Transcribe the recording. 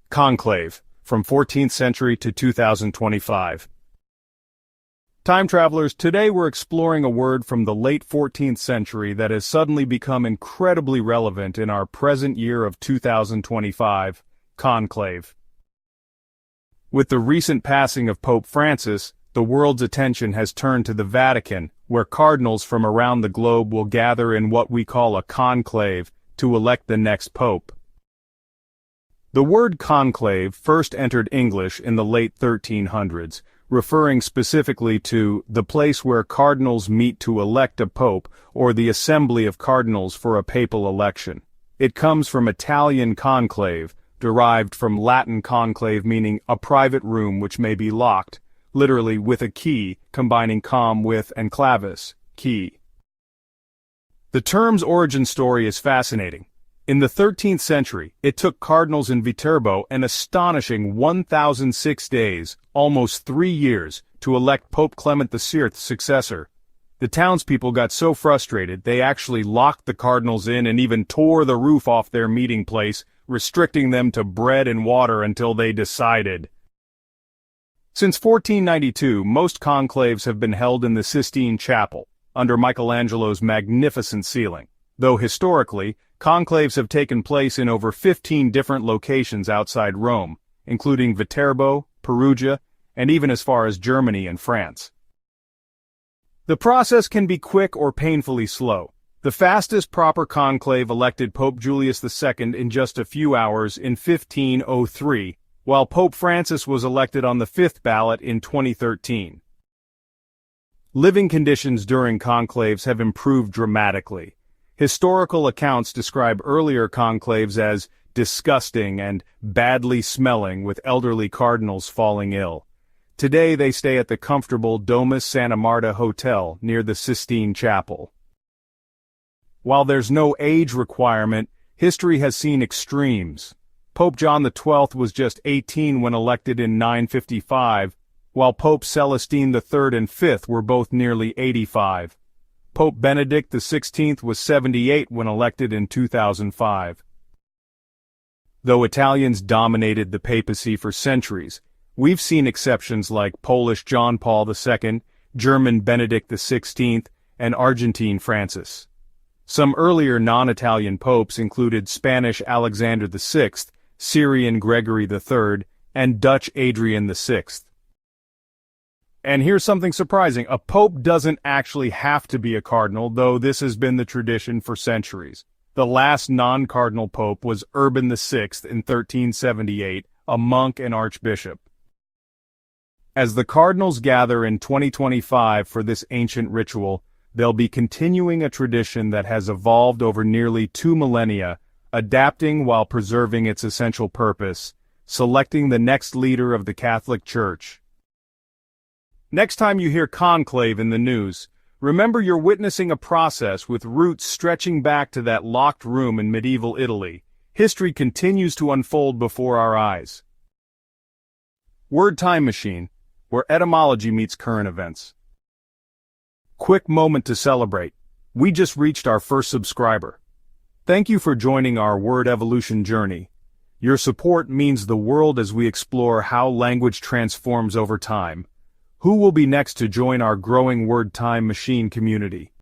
Conclave, from 14th century to 2025. Time travelers, today we're exploring a word from the late 14th century that has suddenly become incredibly relevant in our present year of 2025, conclave. With the recent passing of Pope Francis, the world's attention has turned to the Vatican, where cardinals from around the globe will gather in what we call a conclave to elect the next pope. The word conclave first entered English in the late 1300s, referring specifically to the place where cardinals meet to elect a pope or the assembly of cardinals for a papal election. It comes from Italian conclave, derived from Latin conclave meaning a private room which may be locked, literally with a key, combining com with and clavis, key. The term's origin story is fascinating. In the 13th century, it took cardinals in Viterbo an astonishing 1,006 days, almost 3 years, to elect Pope Clement VI's successor. The townspeople got so frustrated they actually locked the cardinals in and even tore the roof off their meeting place, restricting them to bread and water until they decided. Since 1492, most conclaves have been held in the Sistine Chapel, under Michelangelo's magnificent ceiling, though historically, conclaves have taken place in over 15 different locations outside Rome, including Viterbo, Perugia, and even as far as Germany and France. The process can be quick or painfully slow. The fastest proper conclave elected Pope Julius II in just a few hours in 1503, while Pope Francis was elected on the 5th ballot in 2013. Living conditions during conclaves have improved dramatically. Historical accounts describe earlier conclaves as disgusting and badly smelling, with elderly cardinals falling ill. Today they stay at the comfortable Domus Santa Marta Hotel near the Sistine Chapel. While there's no age requirement, history has seen extremes. Pope John XII was just 18 when elected in 955, while Pope Celestine III and V were both nearly 85. Pope Benedict XVI was 78 when elected in 2005. Though Italians dominated the papacy for centuries, we've seen exceptions like Polish John Paul II, German Benedict XVI, and Argentine Francis. Some earlier non-Italian popes included Spanish Alexander VI, Syrian Gregory III, and Dutch Adrian VI. And here's something surprising, a pope doesn't actually have to be a cardinal, though this has been the tradition for centuries. The last non-cardinal pope was Urban VI in 1378, a monk and archbishop. As the cardinals gather in 2025 for this ancient ritual, they'll be continuing a tradition that has evolved over nearly 2 millennia, adapting while preserving its essential purpose, selecting the next leader of the Catholic Church. Next time you hear conclave in the news, remember you're witnessing a process with roots stretching back to that locked room in medieval Italy. History continues to unfold before our eyes. Word Time Machine, where etymology meets current events. Quick moment to celebrate. We just reached our first subscriber. Thank you for joining our word evolution journey. Your support means the world as we explore how language transforms over time. Who will be next to join our growing Word Time Machine community?